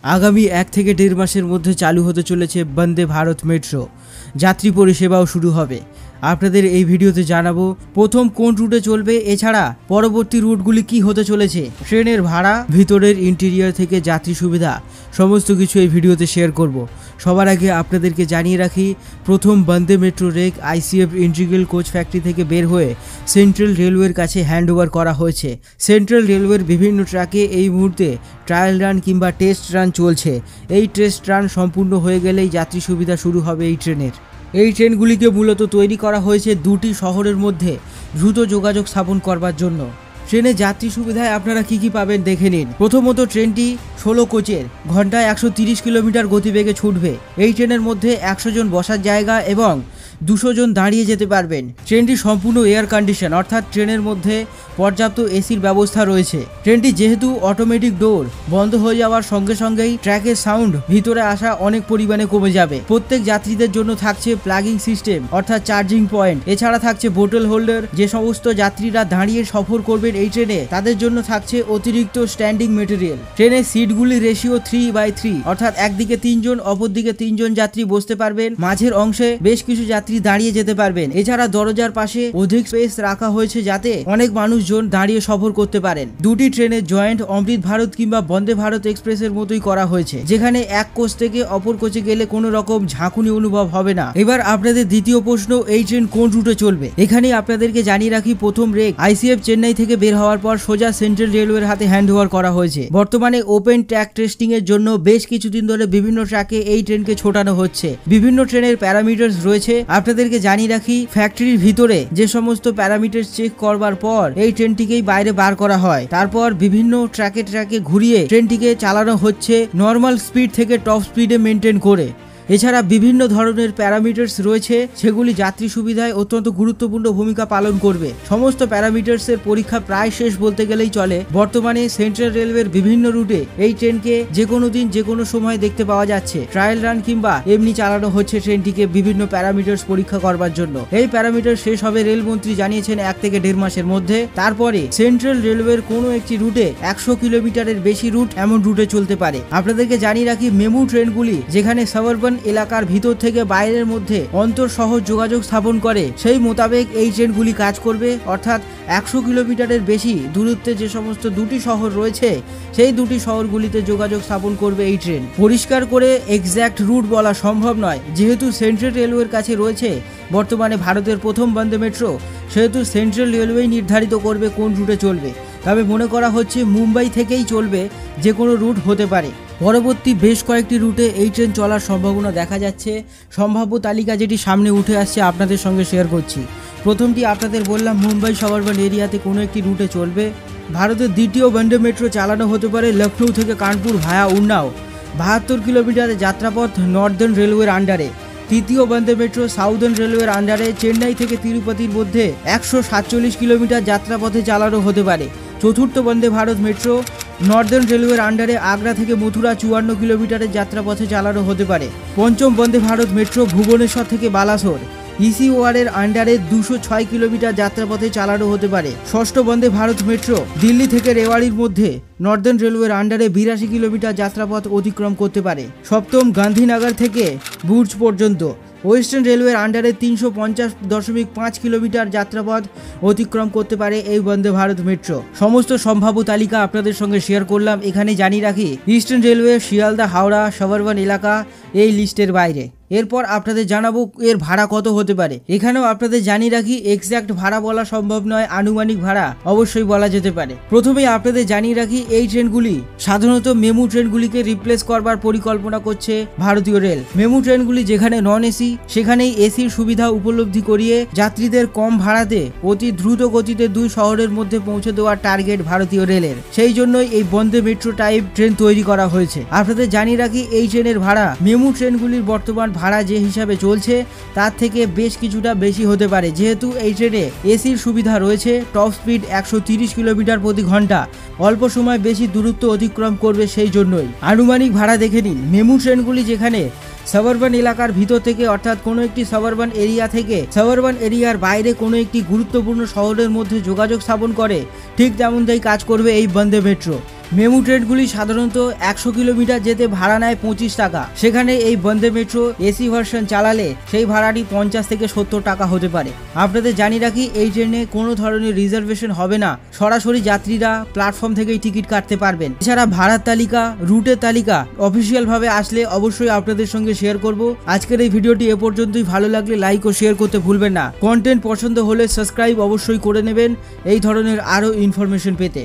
আগামী 1 থেকে 1.5 মাসের মধ্যে চালু হতে চলেছে বন্দে ভারত মেট্রো। যাত্রী পরিষেবাও শুরু হবে। আপনাদের এই ভিডিওতে জানাবো প্রথম কোন রুটে চলবে, এছাড়া পরবর্তী রুটগুলি কি হতে চলেছে, ট্রেনের ভাড়া, ভিতরের ইন্টেরিয়র থেকে যাত্রী সুবিধা, সমস্ত কিছু এই ভিডিওতে শেয়ার করব। সবার আগে আপনাদেরকে জানিয়ে রাখি, প্রথম Vande metro rake ICF integral coach factory থেকে বের হয়ে সেন্ট্রাল রেলওয়ের কাছে হ্যান্ডওভার করা হয়েছে। সেন্ট্রাল রেলওয়ের বিভিন্ন ট্র্যাকে এই মুহূর্তে ট্রায়াল রান কিংবা টেস্ট রান চলছে। এই টেস্ট রান সম্পূর্ণ হয়ে গেলেই যাত্রী সুবিধা শুরু হবে এই ট্রেনের। এই ট্রেনগুলিকে মূলত তৈরি করা হয়েছে দুটি শহরের মধ্যে দ্রুত যোগাযোগ স্থাপন করবার জন্য। ট্রেনে যাত্রী সুবিধায় আপনারা কি কি পাবেন দেখে নিন। প্রথমত, ট্রেনটি 16 কোচের, ঘন্টায় 130 কিলোমিটার গতিবেগে ছুটবে। এই ট্রেনের মধ্যে 100 জন বসার জায়গা এবং 200 জন দাঁড়িয়ে যেতে পারবেন। ট্রেনটি সম্পূর্ণ এয়ার কন্ডিশন, অর্থাৎ ট্রেনের মধ্যে পর্যাপ্ত এসির ব্যবস্থা রয়েছে। ট্রেনটি যেহেতু অটোমেটিক ডোর, বন্ধ হয়ে যাওয়ার সঙ্গে সঙ্গেই ট্র্যাকের সাউন্ড ভিতরে আসা অনেক পরিমাণে কমে যাবে। প্রত্যেক যাত্রীদের জন্য থাকছে প্লাগিং সিস্টেম, অর্থাৎ চার্জিং পয়েন্ট। এছাড়া থাকছে বোতল হোল্ডার। যে সমস্ত যাত্রীরা দাঁড়িয়ে সফর করবেন এই ট্রেনে, তাদের জন্য থাকছে অতিরিক্ত স্ট্যান্ডিং মেটেরিয়াল। ট্রেনের সিটগুলি রেশিও 3/3, অর্থাৎ একদিকে 3 জন, অপরদিকে 3 জন যাত্রী বসতে পারবেন। মাঝের অংশে বেশ কিছু যাত্রী দাঁড়িয়ে যেতে পারবেন। এছাড়া দরজার পাশে অধিক স্পেস রাখা হয়েছে যাতে অনেক মানুষজন দাঁড়িয়ে সফর করতে পারেন। দুটি ট্রেনের জয়েন্ট অমৃত ভারত কিংবা বন্দে ভারত এক্সপ্রেসের মতোই করা হয়েছে, যেখানে এক কোচ থেকে অপর কোচে গেলে কোনো রকম ঝাঁকুনি অনুভব হবে না। এবার আপনাদের দ্বিতীয় প্রশ্ন, এই ট্রেন কোন রুটে চলবে? এখানেই আপনাদেরকে জানিয়ে রাখি, প্রথম রেক আইসিএফ চেন্নাই থেকে বের হওয়ার পর সোজা সেন্ট্রাল রেলওয়ের হাতে হ্যান্ডওভার করা হয়েছে। বর্তমানে ওপেন ট্র্যাক টেস্টিং এর জন্য বেশ কিছুদিন ধরে বিভিন্ন ট্র্যাকে এই ট্রেনকে ছোটানো হচ্ছে। বিভিন্ন ট্রেনের প্যারামিটার্স রয়েছে। আপনাদেরকে জানিয়ে রাখি, ফ্যাক্টরির ভিতরে যে সমস্ত প্যারামিটার্স চেক করবার পর এই ট্রেনটিকেই বাইরে বার করা হয়। তারপর বিভিন্ন ট্র্যাকে ঘুরিয়ে ট্রেনটিকে চালানো হচ্ছে নর্মাল স্পিড থেকে টপ স্পিডে মেনটেন করে। এছাড়া বিভিন্ন ধরনের প্যারামিটার্স রয়েছে, সেগুলি যাত্রী সুবিধায় অত্যন্ত গুরুত্বপূর্ণ ভূমিকা পালন করবে। সমস্ত প্যারামিটার্সের পরীক্ষা প্রায় শেষ বলতে গেলেই চলে। বর্তমানে সেন্ট্রাল রেলওয়ের বিভিন্ন রুটে এই ট্রেনকে যে কোনো দিন যে কোনো সময় দেখতে পাওয়া যাচ্ছে। ট্রায়াল রান কিংবা এমনি চালানো হচ্ছে ট্রেনটিকে বিভিন্ন প্যারামিটার্স পরীক্ষা করবার জন্য। এই প্যারামিটার শেষ হবে, রেলমন্ত্রী জানিয়েছেন, 1 থেকে 1.5 মাসের মধ্যে। তারপরে সেন্ট্রাল রেলওয়ের কোনো একটি রুটে 100 কিলোমিটারের বেশি রুট এমন রুটে চলতে পারে। আপনাদেরকে জানিয়ে রাখি, মেমু ট্রেনগুলি যেখানে সাবারবান এলাকার ভিতর থেকে বাইরের মধ্যে অন্তর সহজ যোগাযোগ স্থাপন করে, সেই মোতাবেক এই ট্রেনগুলি কাজ করবে। অর্থাৎ 100 কিলোমিটারের বেশি দূরত্বে যে সমস্ত দুটি শহর রয়েছে, সেই দুটি শহরগুলিতে যোগাযোগ স্থাপন করবে এই ট্রেন। পরিষ্কার করে এক্স্যাক্ট রুট বলা সম্ভব নয়, যেহেতু সেন্ট্রাল রেলওয়ের কাছে রয়েছে বর্তমানে ভারতের প্রথম বন্দে মেট্রো, সেহেতু সেন্ট্রাল রেলওয়ে নির্ধারিত করবে কোন রুটে চলবে। তবে মনে করা হচ্ছে মুম্বাই থেকেই চলবে, যে কোনো রুট হতে পারে। পরবর্তী বেশ কয়েকটি রুটে এই ট্রেন চলার সম্ভাবনা দেখা যাচ্ছে। সম্ভাব্য তালিকা যেটি সামনে উঠে আসছে আপনাদের সঙ্গে শেয়ার করছি। প্রথমটি আপনাদের বললাম, মুম্বাই সাবারবান এরিয়াতে কোনো একটি রুটে চলবে। ভারতের দ্বিতীয় বন্দে মেট্রো চালানো হতে পারে লখনৌ থেকে কানপুর ভায়া উন্নাও, 72 কিলোমিটারের যাত্রাপথ নর্দার্ন রেলওয়ের আন্ডারে। তৃতীয় বন্দে মেট্রো সাউদার্ন রেলওয়ের আন্ডারে চেন্নাই থেকে তিরুপতির মধ্যে 147 কিলোমিটার যাত্রাপথে চালানো হতে পারে। চতুর্থ বন্দে ভারত মেট্রো নর্দার্ন রেলওয়ের আন্ডারে আগ্রা থেকে মথুরা 54 কিলোমিটারের যাত্রাপথে চালানো হতে পারে। পঞ্চম বন্দে ভারত মেট্রো ভুবনেশ্বর থেকে বালাসোর ইসিওআর এর আন্ডারে 206 কিলোমিটার যাত্রাপথে চালানো হতে পারে। ষষ্ঠ বন্দে ভারত মেট্রো দিল্লি থেকে রেওয়াড়ির মধ্যে নর্দার্ন রেলওয়ের আন্ডারে 82 কিলোমিটার যাত্রাপথ অতিক্রম করতে পারে। সপ্তম গান্ধীনগর থেকে বুর্জ পর্যন্ত ওয়েস্টার্ন রেলওয়ের আন্ডারে 350.5 কিলোমিটার যাত্রাপথ অতিক্রম করতে পারে এই বন্দে ভারত মেট্রো। সমস্ত সম্ভাব্য তালিকা আপনাদের সঙ্গে শেয়ার করলাম। এখানে জানিয়ে রাখি, eastern railway Sealdah Howrah suburban এলাকা এই লিস্টের বাইরে। এরপর আপনাদের জানাবো এর ভাড়া কত হতে পারে। এখানেও আপনাদের জানিয়ে রাখি, এক্স্যাক্ট ভাড়া বলা সম্ভব নয়, আনুমানিক ভাড়া অবশ্যই বলা যেতে পারে। প্রথমেই আপনাদের জানিয়ে রাখি, এই ট্রেনগুলি সাধারণত মেমু ট্রেনগুলিকে রিপ্লেস করবার পরিকল্পনা করছে ভারতীয় রেল। মেমু ট্রেনগুলি যেখানে নন এসি, সেখানেই এসির সুবিধা উপলব্ধি করিয়ে যাত্রীদের কম ভাড়াতে অতি দ্রুত গতিতে 2 শহরের মধ্যে পৌঁছে দেওয়ার টার্গেট ভারতীয় রেলের। সেই জন্যই এই বন্দে মেট্রো টাইপ ট্রেন তৈরি করা হয়েছে। আপনাদের জানিয়ে রাখি, এই ট্রেনের ভাড়া মেমু ট্রেনগুলির বর্তমান ভাড়া যে হিসাবে চলছে তার থেকে বেশ কিছুটা বেশি হতে পারে, যেহেতু এই ট্রেনে এসির সুবিধা রয়েছে। টপ স্পিড 130 কিলোমিটার প্রতি ঘন্টা, অল্প সময় বেশি দূরত্ব অতিক্রম করবে, সেই জন্যই। আনুমানিক ভাড়া দেখে নিন। মেমু ট্রেনগুলি যেখানে সাবারবান এলাকার ভিতর থেকে, অর্থাৎ কোনো একটি সাবারবান এরিয়া থেকে সাবারবান এরিয়ার বাইরে কোনো একটি গুরুত্বপূর্ণ শহরের মধ্যে যোগাযোগ স্থাপন করে, ঠিক তেমনটাই কাজ করবে এই বন্দে মেট্রো। মেমু ট্রেনগুলি সাধারণত 100 কিলোমিটার যেতে ভাড়া নেয় 25 টাকা, সেখানে এই বন্দে মেট্রো এসি ভার্সন চালালে সেই ভাড়াটি 50 থেকে 70 টাকা হতে পারে। আপনাদের জানিয়ে রাখি, এই ট্রেনে কোনো ধরনের রিজার্ভেশন হবে না, সরাসরি যাত্রীরা প্ল্যাটফর্ম থেকেই টিকিট কাটতে পারবেন। এছাড়া ভাড়ার তালিকা, রুটের তালিকা অফিসিয়াল ভাবে আসলে অবশ্যই আপনাদের সঙ্গে শেয়ার করব। আজকের এই ভিডিওটি এ পর্যন্তই। ভালো লাগলে লাইক ও শেয়ার করতে ভুলবেন না। কন্টেন্ট পছন্দ হলে সাবস্ক্রাইব অবশ্যই করে নেবেন এই ধরনের আরও ইনফরমেশন পেতে।